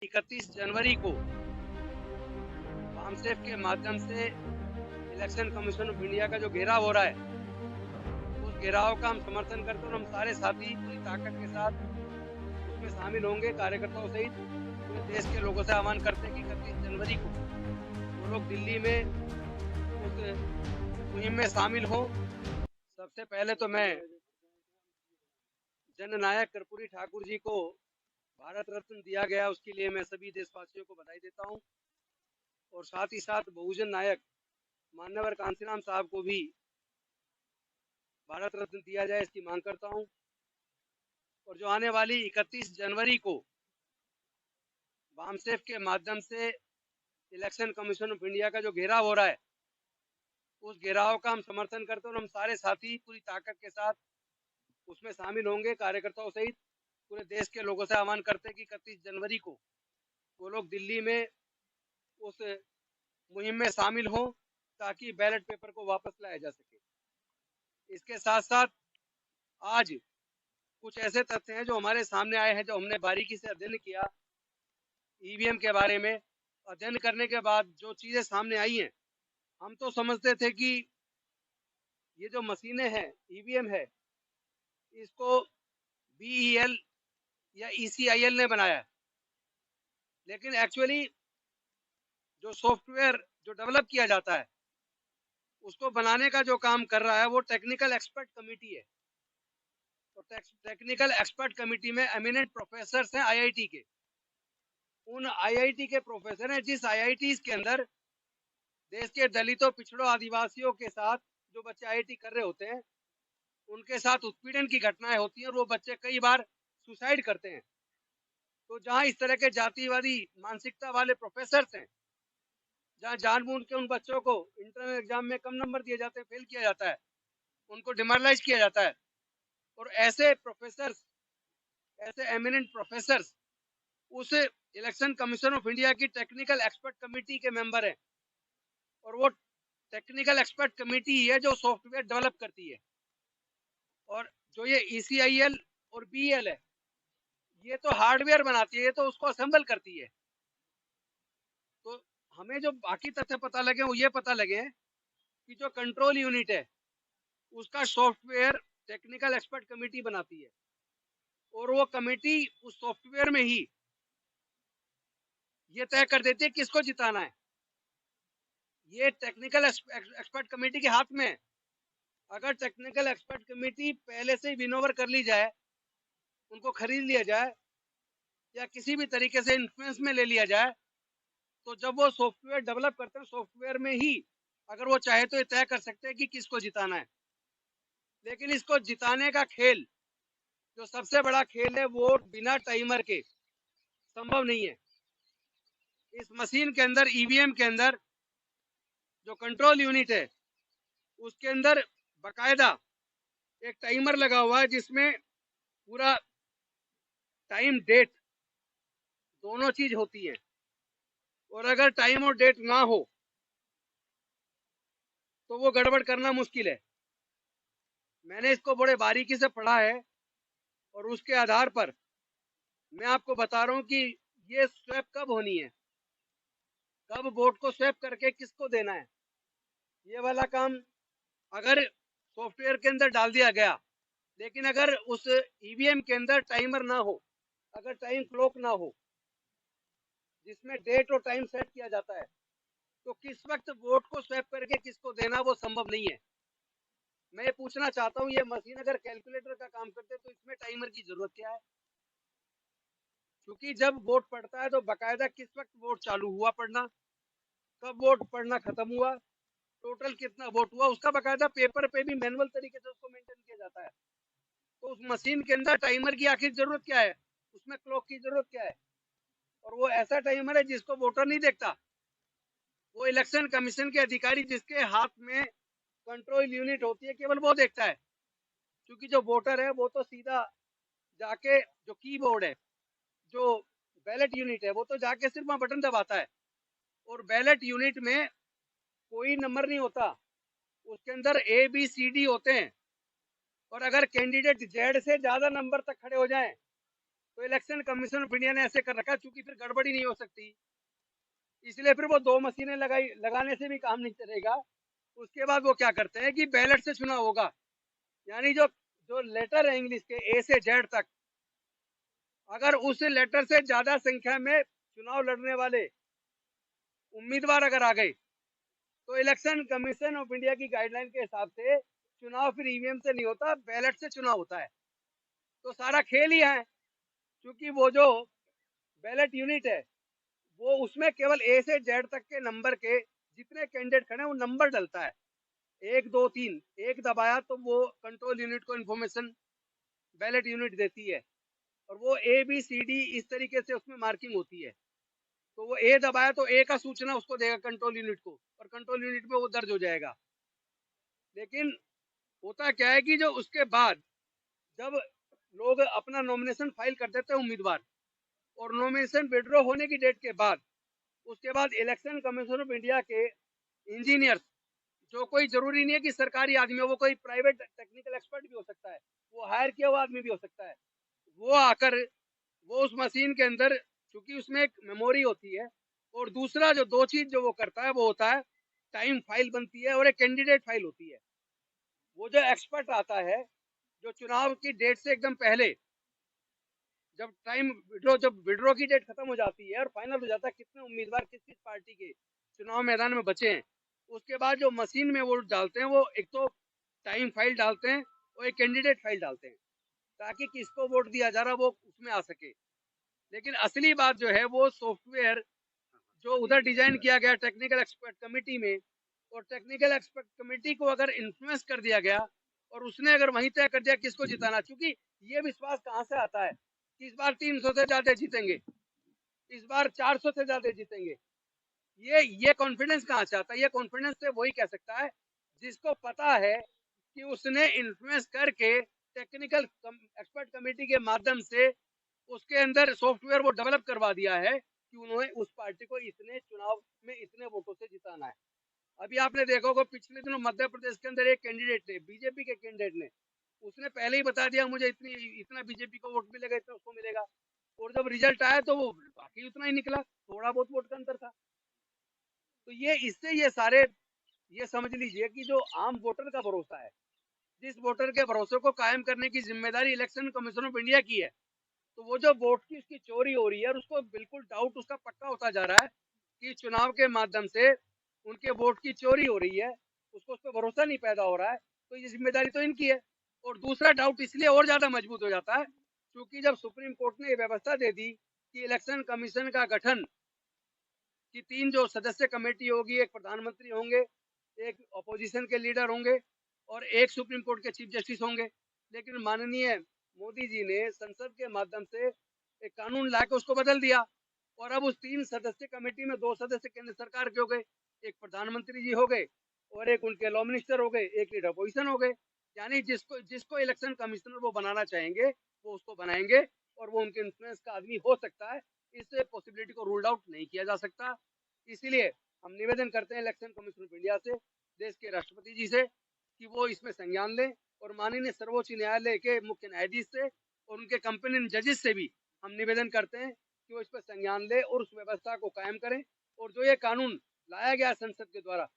31 जनवरी को वामसेफ के माध्यम से इलेक्शन कमीशन ऑफ इंडिया का जो घेराव हो रहा है, उस घेराव का हम समर्थन करते हैं और हम सारे साथी पूरी ताकत के साथ उसमें शामिल होंगे। कार्यकर्ताओं सहित पूरे देश के लोगों से आह्वान करते हैं कि 31 जनवरी को वो लोग दिल्ली में उस मुहिम में शामिल हों। सबसे पहले तो मैं जननायक कर्पूरी ठाकुर जी को भारत रत्न दिया गया, उसके लिए मैं सभी देशवासियों को बधाई देता हूं और साथ ही साथ बहुजन नायक मान्यवर कांसीराम साहब को भी भारत रत्न दिया जाए, इसकी मांग करता हूं। और जो आने वाली 31 जनवरी को वामसेफ के माध्यम से इलेक्शन कमीशन ऑफ इंडिया का जो घेराव हो रहा है, उस घेराव का हम समर्थन करते हैं और हम सारे साथी पूरी ताकत के साथ उसमें शामिल होंगे। कार्यकर्ताओं सहित पूरे देश के लोगों से आह्वान करते हैं कि 31 जनवरी को वो लोग दिल्ली में उस मुहिम में शामिल हों ताकि बैलेट पेपर को वापस लाया जा सके। इसके साथ साथ आज कुछ ऐसे तथ्य हैं जो हमारे सामने आए हैं, जो हमने बारीकी से अध्ययन किया ईवीएम के बारे में। अध्ययन करने के बाद जो चीजें सामने आई हैं, हम तो समझते थे कि ये जो मशीनें हैं, ईवीएम है, इसको बीईएल या ईसीआईएल ने बनाया है, लेकिन एक्चुअली जो सॉफ्टवेयर जो डेवलप किया जाता है, उसको बनाने का जो काम कर रहा है वो टेक्निकल एक्सपर्ट कमेटी है। तो टेक्निकल एक्सपर्ट कमेटी में एमिनेंट प्रोफेसर हैं आईआईटी के। उन आईआईटी के प्रोफेसर हैं जिस आईआईटी के अंदर देश के दलितों, पिछड़ों, आदिवासियों के साथ जो बच्चे आईआईटी कर रहे होते हैं, उनके साथ उत्पीड़न की घटनाएं होती हैं और वो बच्चे कई बार सुसाइड करते हैं। तो जहां इस तरह के जातिवादी मानसिकता वाले प्रोफेसर हैं, जहां जानबूझ के उन बच्चों को इंटरनल एग्जाम में कम नंबर दिए जाते हैं, फेल किया जाता है, उनको डिमोरलाइज किया जाता है, और ऐसे प्रोफेसर, ऐसे एमिनेंट प्रोफेसर उस इलेक्शन कमीशन ऑफ इंडिया की टेक्निकल एक्सपर्ट कमेटी के मेंबर हैं। और वो टेक्निकल एक्सपर्ट कमेटी है जो सॉफ्टवेयर डेवलप करती है। और जो ये ईसीआईएल और बीएल है, ये तो हार्डवेयर बनाती है, ये तो उसको असेंबल करती है। तो हमें जो बाकी तथ्य पता लगे वो ये पता लगे कि जो कंट्रोल यूनिट है, उसका सॉफ्टवेयर टेक्निकल एक्सपर्ट कमेटी बनाती है और वो कमेटी उस सॉफ्टवेयर में ही ये तय कर देती है किसको जिताना है। ये टेक्निकल एक्सपर्ट कमेटी के हाथ में है। अगर टेक्निकल एक्सपर्ट कमेटी पहले से ही विन ओवर कर ली जाए, उनको खरीद लिया जाए या किसी भी तरीके से इन्फ्लुएंस में ले लिया जाए, तो जब वो सॉफ्टवेयर डेवलप करते हैं, सॉफ्टवेयर में ही अगर वो चाहे तो ये तय कर सकते हैं कि किसको जिताना है। लेकिन इसको जिताने का खेल, जो सबसे बड़ा खेल है, वो बिना टाइमर के संभव नहीं है। इस मशीन के अंदर, ईवीएम के अंदर जो कंट्रोल यूनिट है, उसके अंदर बकायदा एक टाइमर लगा हुआ है जिसमें पूरा टाइम डेट दोनों चीज होती है। और अगर टाइम और डेट ना हो तो वो गड़बड़ करना मुश्किल है। मैंने इसको बड़े बारीकी से पढ़ा है और उसके आधार पर मैं आपको बता रहा हूँ कि ये स्वैप कब होनी है, कब वोट को स्वैप करके किसको देना है। ये वाला काम अगर सॉफ्टवेयर के अंदर डाल दिया गया, लेकिन अगर उस ईवीएम के अंदर टाइमर ना हो, अगर टाइम क्लॉक ना हो जिसमें डेट और टाइम सेट किया जाता है, तो किस वक्त वोट को स्वैप करके किसको देना वो संभव नहीं है। मैं ये पूछना चाहता हूँ, ये मशीन अगर कैलकुलेटर का काम करते तो इसमें टाइमर की जरूरत क्या है? क्योंकि जब वोट पड़ता है तो बकायदा किस वक्त वोट चालू हुआ पड़ना, कब वोट पड़ना खत्म हुआ, टोटल कितना वोट हुआ, उसका बकायदा पेपर पे भी मैनुअल तरीके से उसको मेंटेन किया जाता है। तो उस मशीन के अंदर टाइमर की आखिर जरूरत क्या है, उसमें क्लॉक की जरूरत क्या है? और वो ऐसा टाइमर है जिसको वोटर नहीं देखता, वो इलेक्शन कमीशन के अधिकारी जिसके हाथ में कंट्रोल यूनिट होती है, केवल वो देखता है। क्योंकि जो वोटर है वो तो सीधा जाके जो कीबोर्ड है, जो बैलेट यूनिट है, वो तो जाके सिर्फ वहां बटन दबाता है। और बैलेट यूनिट में कोई नंबर नहीं होता, उसके अंदर ए बी सी डी होते हैं। और अगर कैंडिडेट जेड से ज्यादा नंबर तक खड़े हो जाएं तो इलेक्शन कमीशन ऑफ इंडिया ने ऐसे कर रखा, चूंकि फिर गड़बड़ी नहीं हो सकती, इसलिए फिर वो 2 मशीनें लगाने से भी काम नहीं चलेगा। उसके बाद वो क्या करते हैं कि बैलेट से चुनाव होगा, यानी जो जो लेटर है इंग्लिश के ए से जेड तक, अगर उस लेटर से ज्यादा संख्या में चुनाव लड़ने वाले उम्मीदवार अगर आ गए, तो इलेक्शन कमीशन ऑफ इंडिया की गाइडलाइन के हिसाब से चुनाव फिर ईवीएम से नहीं होता, बैलेट से चुनाव होता है। तो सारा खेल ही है, क्योंकि वो जो बैलेट यूनिट है वो उसमें केवल ए से जेड तक के नंबर के जितने कैंडिडेट खड़े हैं वो नंबर डलता है, 1 2 3, एक दबाया तो वो कंट्रोल यूनिट को इन्फॉर्मेशन बैलेट यूनिट देती है, और वो ए बी सी डी इस तरीके से उसमें मार्किंग होती है। तो वो ए दबाया तो ए का सूचना उसको देगा कंट्रोल यूनिट को, और कंट्रोल यूनिट में वो दर्ज हो जाएगा। लेकिन होता क्या है कि जो उसके बाद जब लोग अपना नॉमिनेशन फाइल कर देते हैं उम्मीदवार, और नॉमिनेशन विड्रॉ होने की डेट के बाद उसके बाद इलेक्शन कमीशन ऑफ इंडिया के इंजीनियर्स, जो कोई जरूरी नहीं है कि सरकारी आदमी हो, वो कोई प्राइवेट टेक्निकल एक्सपर्ट भी हो सकता है, वो हायर किया हुआ आदमी भी हो सकता है, वो आकर वो उस मशीन के अंदर, क्योंकि उसमें एक मेमोरी होती है, और दूसरा जो 2 चीज जो वो करता है वो होता है टाइम फाइल बनती है और एक कैंडिडेट फाइल होती है। वो जो एक्सपर्ट आता है जो चुनाव की डेट से एकदम पहले, जब विड्रॉ की डेट खत्म हो जाती है और फाइनल हो जाता है कितने उम्मीदवार किस किस पार्टी के चुनाव मैदान में बचे हैं, उसके बाद जो मशीन में वोट डालते हैं वो एक तो टाइम फाइल डालते हैं और एक कैंडिडेट फाइल डालते हैं, ताकि किसको वोट दिया जा रहा है वो उसमें आ सके। लेकिन असली बात जो है वो सॉफ्टवेयर जो उधर डिजाइन किया गया टेक्निकल एक्सपर्ट कमेटी में, और टेक्निकल एक्सपर्ट कमेटी को अगर इन्फ्लुएंस कर दिया गया और उसने अगर वहीं तय कर दिया किसको जिताना, क्योंकि ये विश्वास कहाँ से आता है कि इस बार 300 से ज्यादा जीतेंगे, इस बार 400 से ज्यादा जीतेंगे, ये कॉन्फिडेंस कहाँ से आता है? ये कॉन्फिडेंस से वही कह सकता है जिसको पता है कि उसने इन्फ्लुएंस करके टेक्निकल एक्सपर्ट कमेटी के माध्यम से उसके अंदर सॉफ्टवेयर वो डेवलप करवा दिया है कि उन्होंने उस पार्टी को इतने चुनाव में इतने वोटों से जिताना है। अभी आपने देखा होगा पिछले दिनों मध्य प्रदेश के अंदर एक कैंडिडेट ने, बीजेपी के कैंडिडेट ने, उसने पहले ही बता दिया मुझे इतना बीजेपी को वोट मिलेगा, इतना उसको मिलेगा, और जब रिजल्ट आया तो वो बाकी उतना ही निकला, थोड़ा बहुत वोट का अंतर था। तो ये इससे ये सारे ये समझ लीजिए कि जो आम वोटर का भरोसा है, जिस वोटर के भरोसे को कायम करने की जिम्मेदारी इलेक्शन कमीशन ऑफ इंडिया की है, तो वो जो वोट की उसकी चोरी हो रही है और उसको बिल्कुल डाउट उसका पक्का होता जा रहा है कि चुनाव के माध्यम से उनके वोट की चोरी हो रही है, उसको उस पर भरोसा नहीं पैदा हो रहा है, तो ये जिम्मेदारी तो इनकी है। और दूसरा डाउट इसलिए और ज्यादा मजबूत हो जाता है क्योंकि जब सुप्रीम कोर्ट ने ये व्यवस्था दे दी कि इलेक्शन कमीशन का गठन कि 3 जो सदस्य कमेटी होगी, एक प्रधानमंत्री होंगे, एक अपोजिशन के लीडर होंगे और एक सुप्रीम कोर्ट के चीफ जस्टिस होंगे, लेकिन माननीय मोदी जी ने संसद के माध्यम से एक कानून ला के उसको बदल दिया, और अब उस 3 सदस्य कमेटी में 2 सदस्य केंद्र सरकार के हो गए, एक प्रधानमंत्री जी हो गए और एक उनके लॉ मिनिस्टर हो गए, एक लीडर अपोजिशन हो गए। यानी जिसको जिसको इलेक्शन कमिश्नर वो बनाना चाहेंगे वो उसको बनाएंगे, और वो उनके इन्फ्लुएंस का आदमी हो सकता है, इस पॉसिबिलिटी को रूल्ड आउट नहीं किया जा सकता। इसीलिए हम निवेदन करते हैं इलेक्शन कमीशन ऑफ इंडिया से, देश के राष्ट्रपति जी से, कि वो इसमें संज्ञान लें, और माननीय सर्वोच्च न्यायालय के मुख्य न्यायाधीश से और उनके कंपेनियन जजेस से भी हम निवेदन करते हैं कि वो इस पर संज्ञान ले और उस व्यवस्था को कायम करें, और जो ये कानून लाया गया संसद के द्वारा